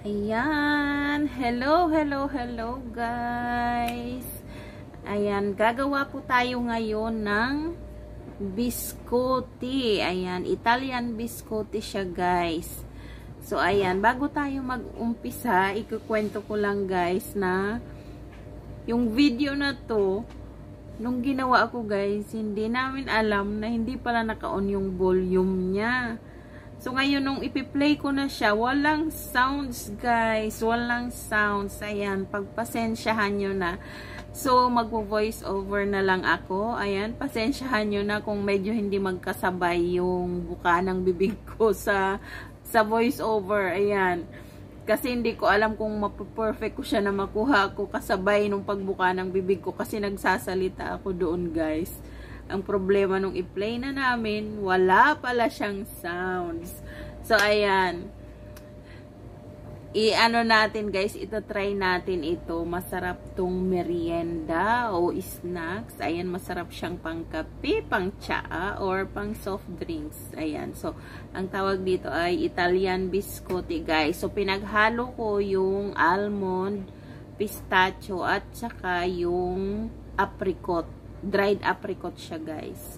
Ayan. Hello guys. Ayan, gagawa po tayo ngayon ng biscotti. Ayan, Italian biscotti siya guys. So ayan, bago tayo mag-umpisa, ikukwento ko lang guys na yung video na to, nung ginawa ko guys, hindi namin alam na hindi pala naka-on yung volume niya. So, ngayon, nung ipi-play ko na siya, walang sounds, guys. Walang sounds. Ayan, pagpasensyahan nyo na. So, magvo-voice over na lang ako. Ayan, pasensyahan nyo na kung medyo hindi magkasabay yung buka ng bibig ko sa voice over. Ayan. Kasi hindi ko alam kung mapu-perfect ko siya na makuha ko kasabay nung pagbuka ng bibig ko. Kasi nagsasalita ako doon, guys. Ang problema nung i-play na namin, wala pala siyang sounds. So, ayan. I-ano natin guys, ito-try natin ito. Masarap tong merienda o snacks. Ayan, masarap siyang pang kape, pang tsaa, or pang soft drinks. Ayan. So, ang tawag dito ay Italian biscotti guys. So, pinaghalo ko yung almond, pistachio, at saka yung apricot. Dried apricot siya guys.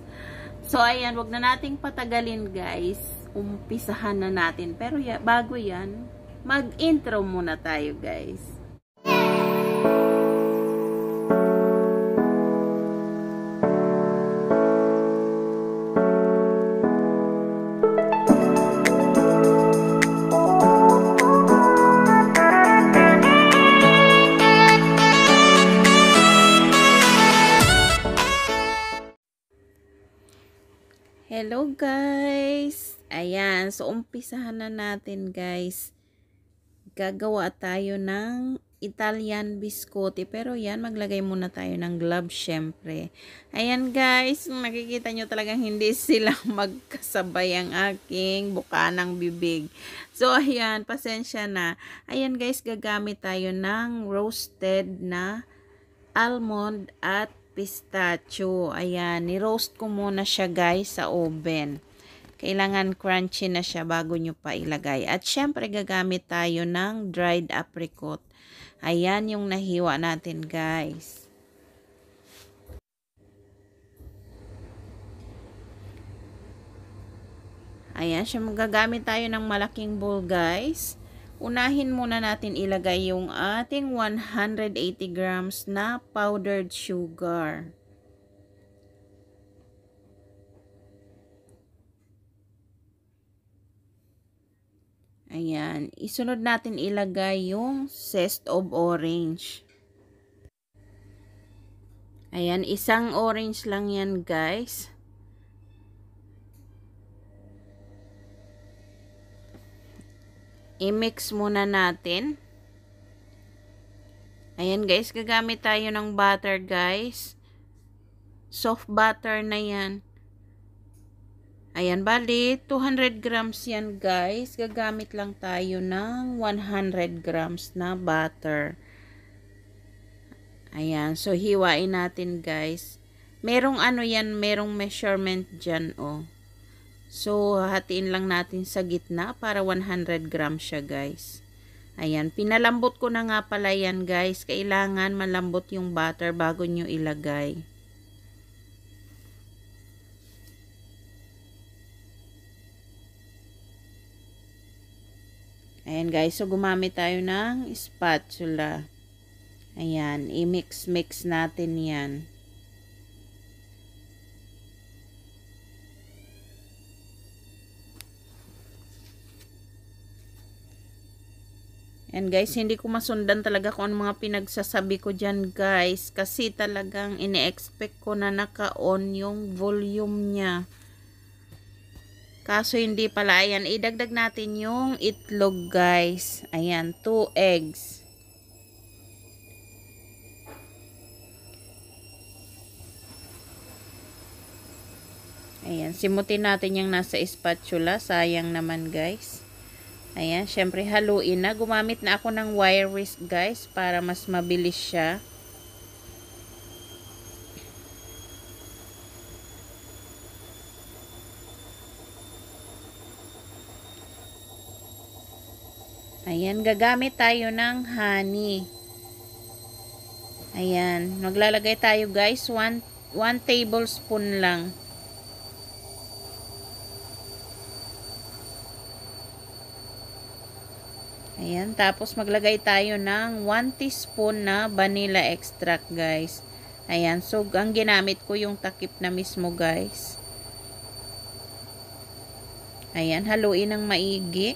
So ayan, wag na nating patagalin guys. Umpisahan na natin. Pero bago yan, mag-intro muna tayo guys. Hello guys! Ayan, so umpisahan na natin guys. Gagawa tayo ng Italian biscotti. Pero yan, maglagay muna tayo ng gloves syempre. Ayan guys, makikita nyo talagang hindi sila magkasabay ang aking buka ng bibig. So ayan, pasensya na. Ayan guys, gagamit tayo ng roasted na almond at pistachio. Ayan, ni-roast ko muna siya guys sa oven. Kailangan crunchy na siya bago nyo pa ilagay. At syempre gagamit tayo ng dried apricot. Ayan yung nahiwa natin guys. Ayan, siya magagamit tayo ng malaking bowl guys. Unahin muna natin ilagay yung ating 180 grams na powdered sugar. Ayan. Isunod natin ilagay yung zest of orange. Ayan. Isang orange lang yan guys. I-mix muna natin. Ayan guys, gagamit tayo ng butter guys. Soft butter na yan. Ayan, bali 200 grams yan guys. Gagamit lang tayo ng 100 grams na butter. Ayan, so hiwain natin guys. Merong ano yan, merong measurement dyan oh. So, hatiin lang natin sa gitna para 100 grams siya guys. Ayan, pinalambot ko na nga pala yan guys. Kailangan malambot yung butter bago nyo ilagay. Ayan guys, so gumamit tayo ng spatula. Ayan, i-mix natin yan. And guys, hindi ko masundan talaga kung ano mga pinagsasabi ko dyan guys. Kasi talagang ine-expect ko na naka-on yung volume niya. Kaso hindi pala. Ayan, idagdag natin yung itlog guys. Ayan, 2 eggs. Ayan, simutin natin yung nasa spatula. Sayang naman guys. Ayan, syempre haluin na. Gumamit na ako ng wire whisk guys para mas mabilis siya. Ayan, gagamit tayo ng honey. Ayan, maglalagay tayo guys, 1 tablespoon lang. Ayan, tapos maglagay tayo ng 1 teaspoon na vanilla extract guys. Ayan, so ang ginamit ko yung takip na mismo guys. Ayan, haluin ng maigi.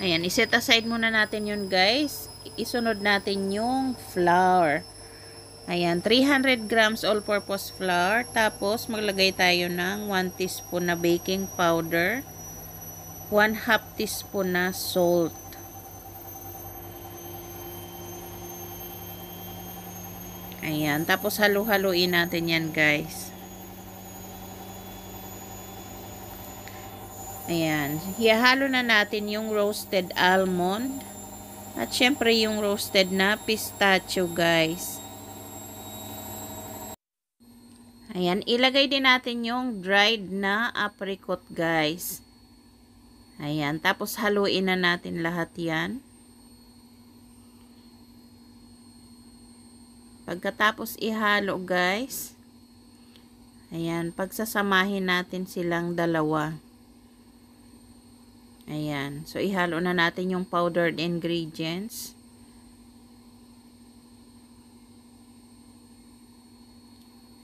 Ayan, iset aside muna natin yun guys. Isunod natin yung flour. Ayan, 300 grams all-purpose flour. Tapos, maglagay tayo ng 1 teaspoon na baking powder. 1/2 teaspoon na salt. Ayan, tapos halu-haluin natin yan guys. Ayan, hihalo na natin yung roasted almond at syempre yung roasted na pistachio guys. Ayan, ilagay din natin yung dried na apricot guys. Ayan, tapos haluin na natin lahat yan. Pagkatapos ihalo guys, ayan, pagsasamahin natin silang dalawa. Ayan. So, ihalo na natin yung powdered ingredients.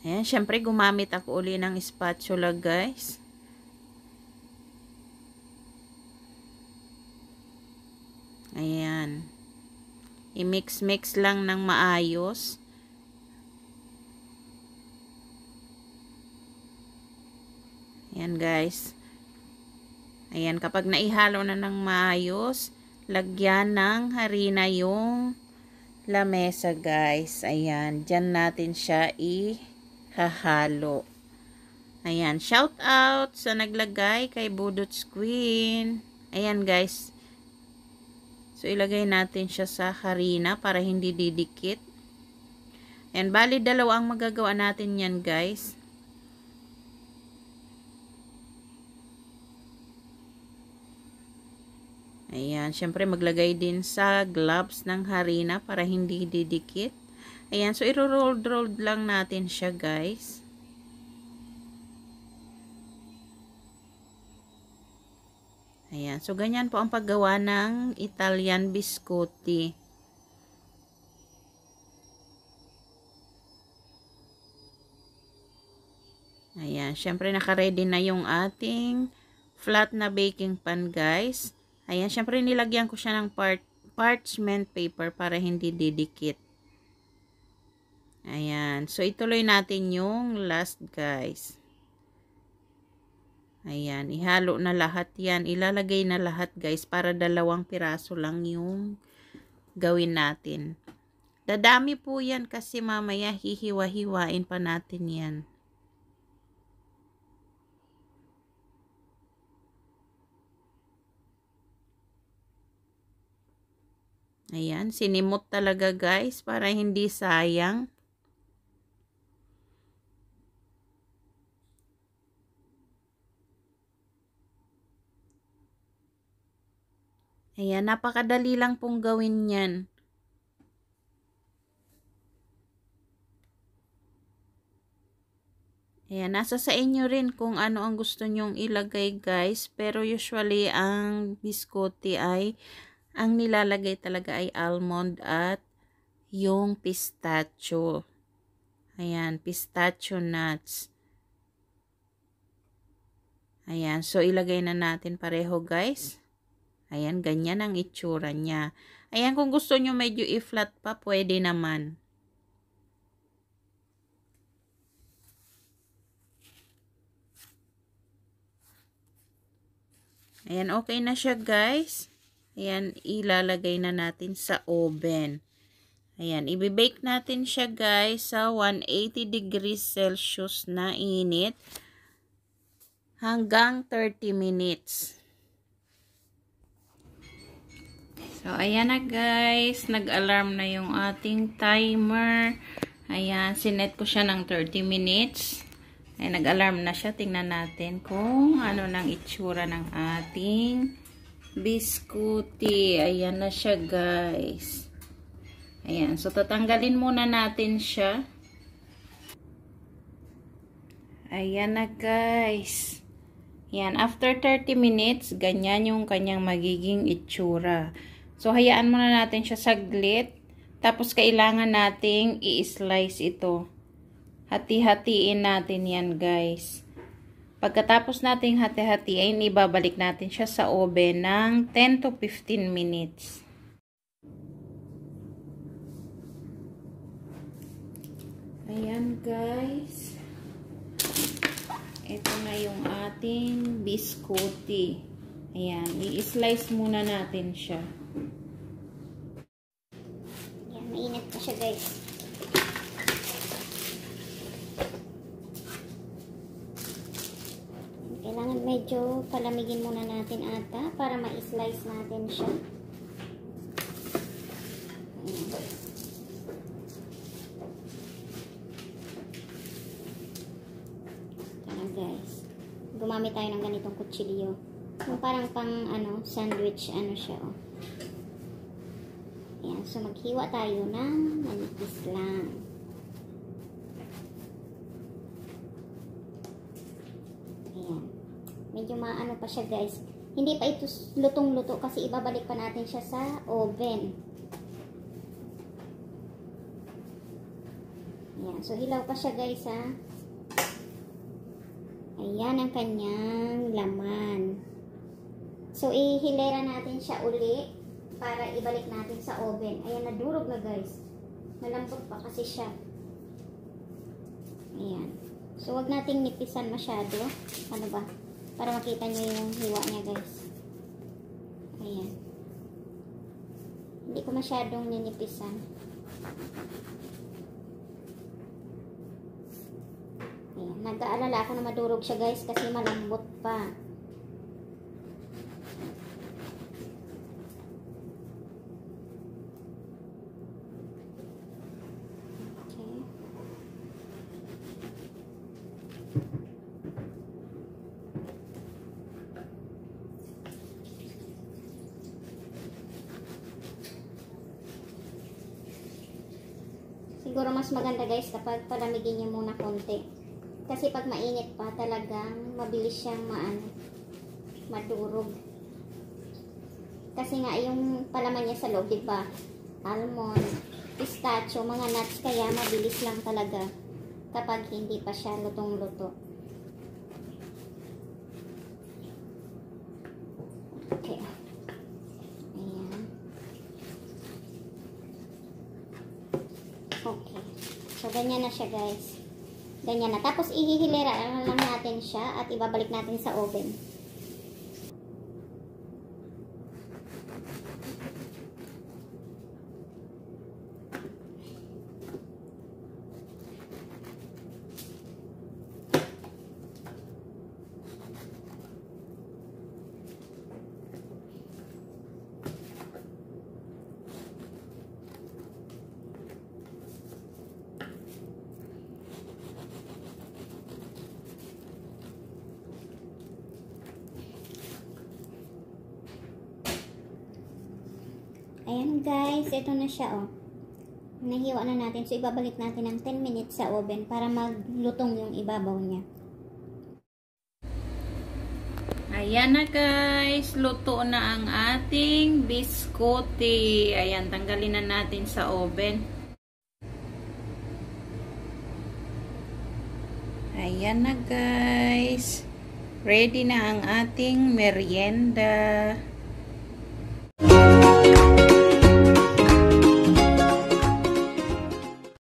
Ayan. Syempre, gumamit ako uli ng spatula, guys. Ayan. I-mix-mix lang ng maayos. Ayan, guys. Ayan, kapag naihalo na ng maayos, lagyan ng harina yung lamesa guys. Ayan, dyan natin siya ihahalo. Ayan, shout out sa naglagay kay Budot's Queen. Ayan guys. So, ilagay natin siya sa harina para hindi didikit. Ayan, bali dalawa ang magagawa natin yan guys. Ayan, syempre maglagay din sa gloves ng harina para hindi didikit. Ayan, so iro-roll lang natin siya guys. Ayan, so ganyan po ang paggawa ng Italian biscotti. Ayan, syempre naka-ready na yung ating flat na baking pan guys. Ayan, syempre nilagyan ko siya ng parchment paper para hindi didikit. Ayan, so ituloy natin yung last guys. Ayan, ihalo na lahat yan. Ilalagay na lahat guys para 2 piraso lang yung gawin natin. Dadami po yan kasi mamaya hihiwa-hiwain pa natin yan. Ayan, sinimot talaga guys para hindi sayang. Ayan, napakadali lang pong gawin yan. Ayan, nasa sa inyo rin kung ano ang gusto nyong ilagay guys. Pero usually ang biscotti ay ang nilalagay talaga ay almond at yung pistachio. Ayan, pistachio nuts. Ayan, so ilagay na natin pareho guys. Ayan, ganyan ang itsura niya. Ayan, kung gusto nyo medyo i-flat pa, pwede naman. Ayan, okay na siya guys. Ayan, ilalagay na natin sa oven. Ayan, i-bake natin siya guys sa 180 degrees Celsius na init hanggang 30 minutes. So, ayan na guys. Nag-alarm na yung ating timer. Ayan, sinet ko siya ng 30 minutes. Ay, nag-alarm na siya. Tingnan natin kung ano nang itsura ng ating biskuti. Ayan na siya guys. Ayan, so tatanggalin muna natin siya. Ayan na guys. Ayan, after 30 minutes, ganyan yung kanyang magiging itsura. So, hayaan muna natin siya saglit. Tapos, kailangan nating i-slice ito. Hati-hatiin natin yan, guys. Pagkatapos nating hati-hatiin, ibabalik natin siya sa oven ng 10 to 15 minutes. Ayan, guys. Ito na yung ating biskuti. Ayan, i-slice muna natin siya. Ayan, mainit pa siya, guys. Kailangan medyo palamigin muna natin ata para ma-slice natin siya. Tara guys. Gumamit tayo ng ganitong kutsilyo. Yung parang pang sandwich siya oh. Ayan, so maghiwa tayo ng manipis lang. Medyo maano pa siya guys. Hindi pa ito lutong-luto kasi ibabalik pa natin siya sa oven. Ayan. So hilaw pa siya guys ha. Ayan ang kanyang laman. So ihilera natin siya uli para ibalik natin sa oven. Ayan, nadurog na guys. Malambot pa kasi siya. Ayan. So wag nating nipisan masyado. Ano ba? Para makita nyo yung hiwa niya guys. Ayan. Hindi ko masyadong ninipisan. Ayan. Nag-aalala ako na madurog siya guys kasi malambot pa. Okay. Siguro mas maganda guys kapag palamigin niyo muna konti. Kasi pag mainit pa talagang mabilis siyang madurog. Kasi nga yung palaman niya sa loob, diba? Almond, pistachio, mga nuts, kaya mabilis lang talaga kapag hindi pa siya lutong-luto. Okay. Okay. So, ganyan na siya, guys. Ganyan na. Tapos, ihihilera lang natin siya at ibabalik natin sa oven. Ayan guys, ito na siya oh. Nahiwa na natin. So ibabalik natin ng 10 minutes sa oven para maglutong yung ibabaw niya. Ayan na guys, luto na ang ating biskuti. Ayan, tanggalin na natin sa oven. Ayan na guys. Ready na ang ating merienda.